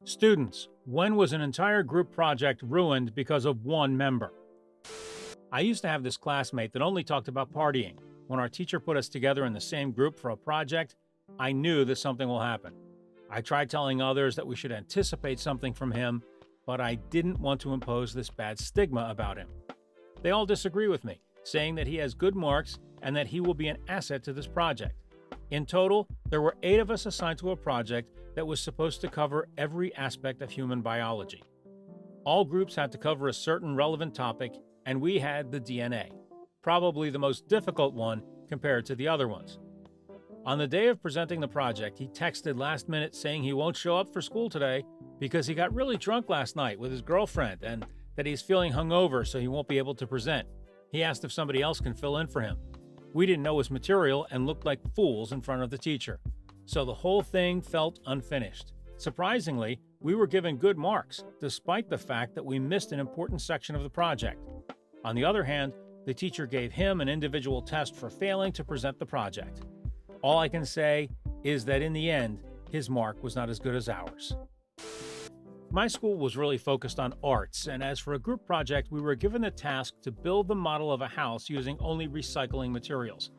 Students, when was an entire group project ruined because of one member? I used to have this classmate that only talked about partying. When our teacher put us together in the same group for a project, I knew that something will happen. I tried telling others that we should anticipate something from him, but I didn't want to impose this bad stigma about him. They all disagree with me, saying that he has good marks and that he will be an asset to this project. In total, there were 8 of us assigned to a project that was supposed to cover every aspect of human biology. All groups had to cover a certain relevant topic, and we had the DNA, probably the most difficult one compared to the other ones. On the day of presenting the project, he texted last minute saying he won't show up for school today because he got really drunk last night with his girlfriend and that he's feeling hungover so he won't be able to present. He asked if somebody else can fill in for him. We didn't know his material and looked like fools in front of the teacher, so the whole thing felt unfinished. Surprisingly, we were given good marks, despite the fact that we missed an important section of the project. On the other hand, the teacher gave him an individual test for failing to present the project. All I can say is that in the end, his mark was not as good as ours. My school was really focused on arts, and as for a group project, we were given the task to build the model of a house using only recycling materials.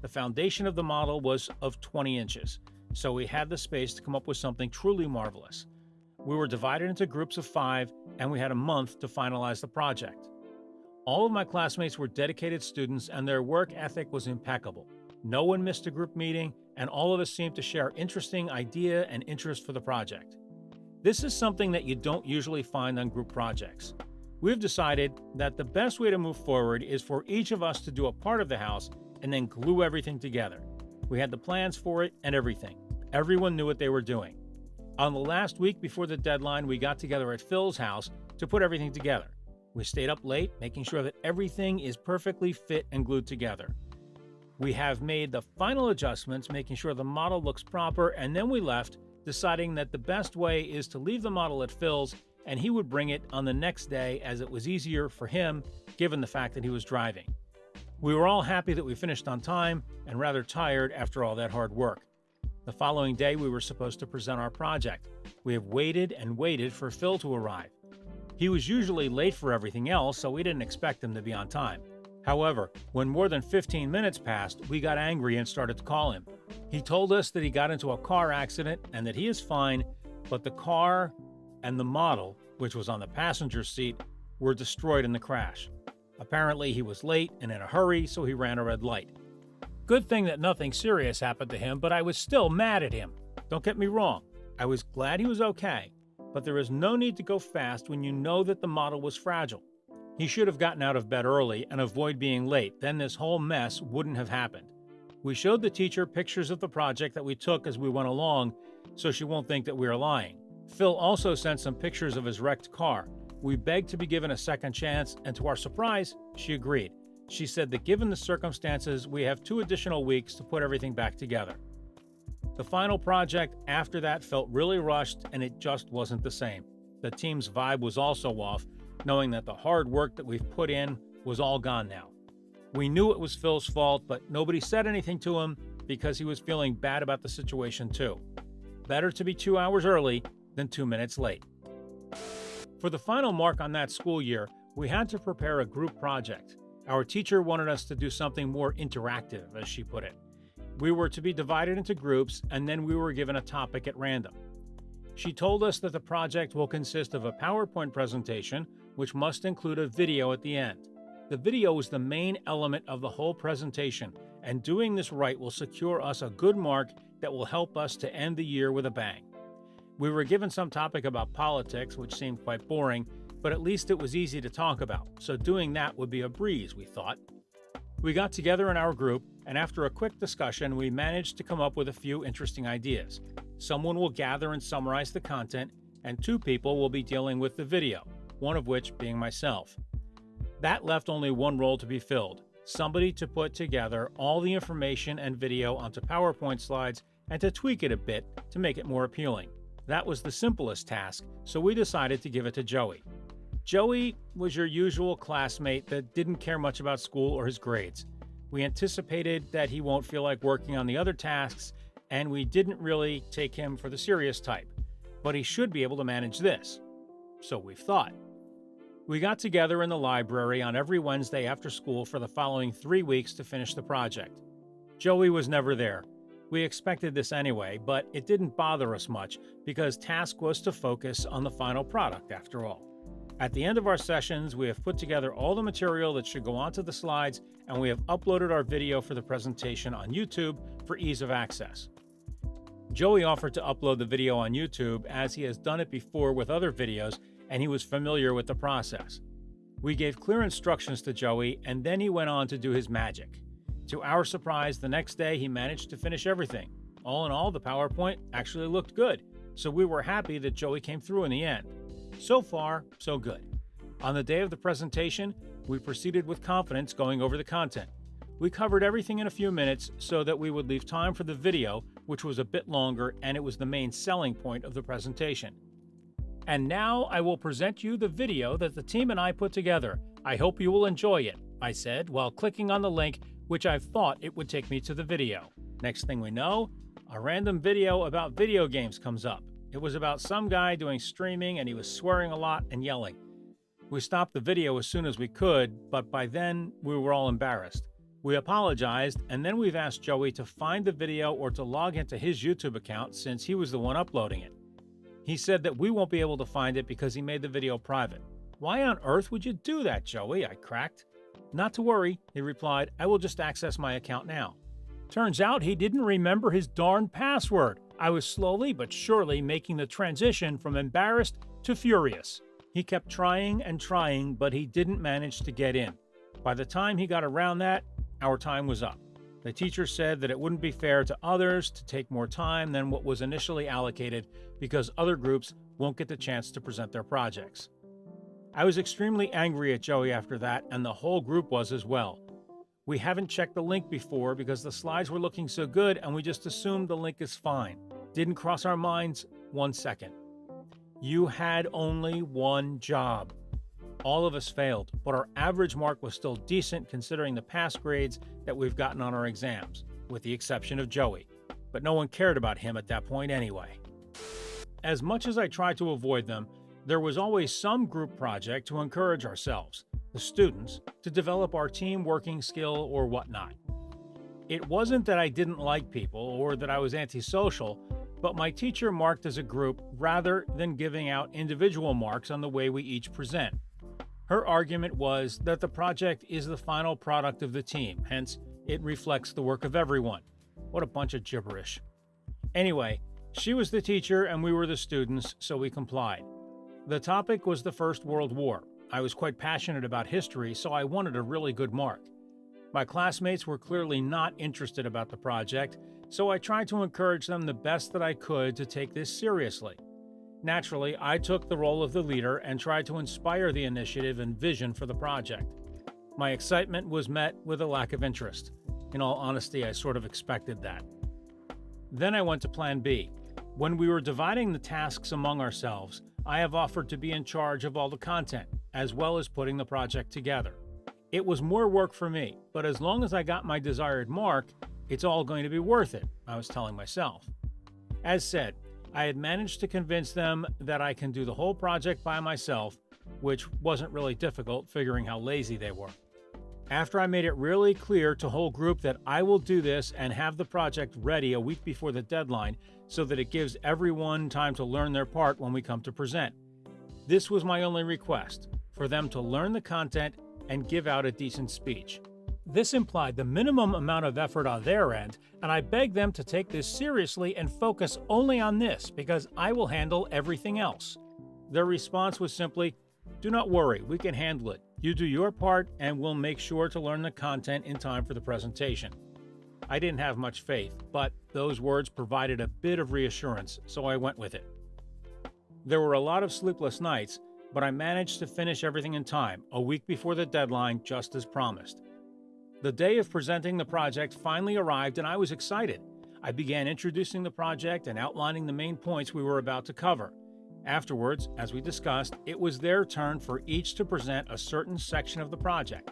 The foundation of the model was of 20 inches, so we had the space to come up with something truly marvelous. We were divided into groups of 5, and we had a month to finalize the project. All of my classmates were dedicated students, and their work ethic was impeccable. No one missed a group meeting, and all of us seemed to share interesting idea and interest for the project. This is something that you don't usually find on group projects. We've decided that the best way to move forward is for each of us to do a part of the house and then glue everything together. We had the plans for it and everything. Everyone knew what they were doing. On the last week before the deadline, we got together at Phil's house to put everything together. We stayed up late, making sure that everything is perfectly fit and glued together. We have made the final adjustments, making sure the model looks proper, and then we left, deciding that the best way is to leave the model at Phil's and he would bring it on the next day as it was easier for him given the fact that he was driving. We were all happy that we finished on time and rather tired after all that hard work. The following day we were supposed to present our project. We have waited and waited for Phil to arrive. He was usually late for everything else, so we didn't expect him to be on time. However, when more than 15 minutes passed, we got angry and started to call him. He told us that he got into a car accident and that he is fine, but the car and the model, which was on the passenger seat, were destroyed in the crash. Apparently, he was late and in a hurry, so he ran a red light. Good thing that nothing serious happened to him, but I was still mad at him. Don't get me wrong, I was glad he was okay, but there is no need to go fast when you know that the model was fragile. He should have gotten out of bed early and avoid being late, then this whole mess wouldn't have happened. We showed the teacher pictures of the project that we took as we went along, so she won't think that we are lying. Phil also sent some pictures of his wrecked car. We begged to be given a second chance, and to our surprise, she agreed. She said that given the circumstances, we have 2 additional weeks to put everything back together. The final project after that felt really rushed, and it just wasn't the same. The team's vibe was also off, knowing that the hard work that we've put in was all gone now. We knew it was Phil's fault, but nobody said anything to him because he was feeling bad about the situation too. Better to be 2 hours early than 2 minutes late. For the final mark on that school year, we had to prepare a group project. Our teacher wanted us to do something more interactive, as she put it. We were to be divided into groups, and then we were given a topic at random. She told us that the project will consist of a PowerPoint presentation, which must include a video at the end. The video is the main element of the whole presentation, and doing this right will secure us a good mark that will help us to end the year with a bang. We were given some topic about politics, which seemed quite boring, but at least it was easy to talk about, so doing that would be a breeze, we thought. We got together in our group, and after a quick discussion, we managed to come up with a few interesting ideas. Someone will gather and summarize the content, and 2 people will be dealing with the video, one of which being myself. That left only one role to be filled, somebody to put together all the information and video onto PowerPoint slides and to tweak it a bit to make it more appealing. That was the simplest task, so we decided to give it to Joey. Joey was your usual classmate that didn't care much about school or his grades. We anticipated that he won't feel like working on the other tasks, and we didn't really take him for the serious type. but he should be able to manage this. So we've thought. We got together in the library on every Wednesday after school for the following 3 weeks to finish the project. Joey was never there. We expected this anyway, but it didn't bother us much because task was to focus on the final product after all. At the end of our sessions, we have put together all the material that should go onto the slides, and we have uploaded our video for the presentation on YouTube for ease of access. Joey offered to upload the video on YouTube as he has done it before with other videos, and he was familiar with the process. We gave clear instructions to Joey, and then he went on to do his magic. To our surprise, the next day he managed to finish everything. All in all, the PowerPoint actually looked good, so we were happy that Joey came through in the end. So far, so good. On the day of the presentation, we proceeded with confidence going over the content. We covered everything in a few minutes so that we would leave time for the video, which was a bit longer, and it was the main selling point of the presentation. And now I will present you the video that the team and I put together. I hope you will enjoy it, I said while clicking on the link which I thought it would take me to the video. Next thing we know, a random video about video games comes up. It was about some guy doing streaming and he was swearing a lot and yelling. We stopped the video as soon as we could, but by then we were all embarrassed. We apologized, and then we've asked Joey to find the video or to log into his YouTube account since he was the one uploading it. He said that we won't be able to find it because he made the video private. Why on earth would you do that, Joey? I cracked. Not to worry, he replied. I will just access my account now. Turns out he didn't remember his darn password. I was slowly but surely making the transition from embarrassed to furious. He kept trying and trying, but he didn't manage to get in. By the time he got around that, our time was up. The teacher said that it wouldn't be fair to others to take more time than what was initially allocated because other groups won't get the chance to present their projects. I was extremely angry at Joey after that, and the whole group was as well. We haven't checked the link before because the slides were looking so good and we just assumed the link is fine. Didn't cross our minds 1 second. You had only one job. All of us failed, but our average mark was still decent considering the pass grades that we've gotten on our exams, with the exception of Joey. But no one cared about him at that point anyway. As much as I tried to avoid them, there was always some group project to encourage ourselves, the students, to develop our team working skill or whatnot. It wasn't that I didn't like people or that I was antisocial, but my teacher marked as a group rather than giving out individual marks on the way we each present. Her argument was that the project is the final product of the team, hence it reflects the work of everyone. What a bunch of gibberish. Anyway, she was the teacher and we were the students, so we complied. The topic was the First World War. I was quite passionate about history, so I wanted a really good mark. My classmates were clearly not interested about the project, so I tried to encourage them the best that I could to take this seriously. Naturally, I took the role of the leader and tried to inspire the initiative and vision for the project. My excitement was met with a lack of interest. In all honesty, I sort of expected that. Then I went to Plan B. When we were dividing the tasks among ourselves, I have offered to be in charge of all the content, as well as putting the project together. It was more work for me, but as long as I got my desired mark, it's all going to be worth it, I was telling myself. As said, I had managed to convince them that I can do the whole project by myself, which wasn't really difficult figuring how lazy they were. After I made it really clear to the whole group that I will do this and have the project ready a week before the deadline so that it gives everyone time to learn their part when we come to present. This was my only request, for them to learn the content and give out a decent speech. This implied the minimum amount of effort on their end, and I begged them to take this seriously and focus only on this because I will handle everything else. Their response was simply, "Do not worry, we can handle it. You do your part and we'll make sure to learn the content in time for the presentation." I didn't have much faith, but those words provided a bit of reassurance, so I went with it. There were a lot of sleepless nights, but I managed to finish everything in time, a week before the deadline, just as promised. The day of presenting the project finally arrived and I was excited. I began introducing the project and outlining the main points we were about to cover. Afterwards, as we discussed, it was their turn for each to present a certain section of the project.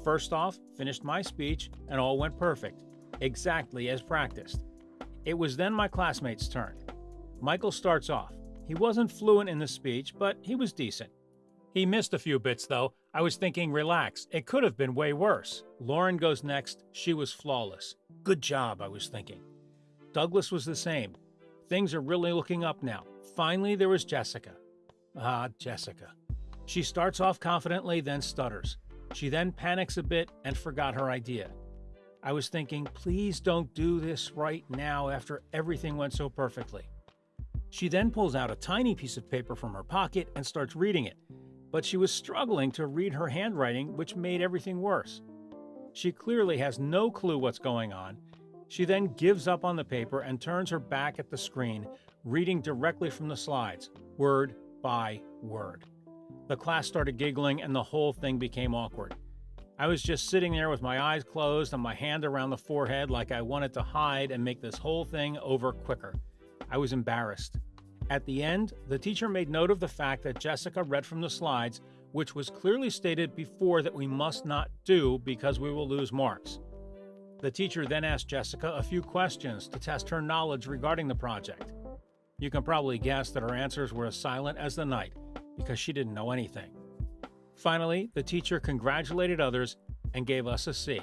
First off, finished my speech and all went perfect, exactly as practiced. It was then my classmates' turn. Michael starts off. He wasn't fluent in the speech, but he was decent. He missed a few bits, though. I was thinking, relax, it could have been way worse. Lauren goes next. She was flawless. Good job, I was thinking. Douglas was the same. Things are really looking up now. Finally, there was Jessica. Jessica. She starts off confidently, then stutters. She then panics a bit and forgot her idea. I was thinking, please don't do this right now after everything went so perfectly. She then pulls out a tiny piece of paper from her pocket and starts reading it, but she was struggling to read her handwriting, which made everything worse. She clearly has no clue what's going on. She then gives up on the paper and turns her back at the screen, reading directly from the slides, word by word. The class started giggling and the whole thing became awkward. I was just sitting there with my eyes closed and my hand around the forehead like I wanted to hide and make this whole thing over quicker. I was embarrassed. At the end, the teacher made note of the fact that Jessica read from the slides, which was clearly stated before that we must not do because we will lose marks. The teacher then asked Jessica a few questions to test her knowledge regarding the project. You can probably guess that her answers were as silent as the night because she didn't know anything. Finally, the teacher congratulated others and gave us a C.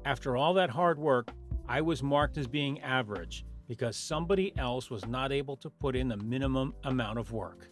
After all that hard work, I was marked as being average because somebody else was not able to put in the minimum amount of work.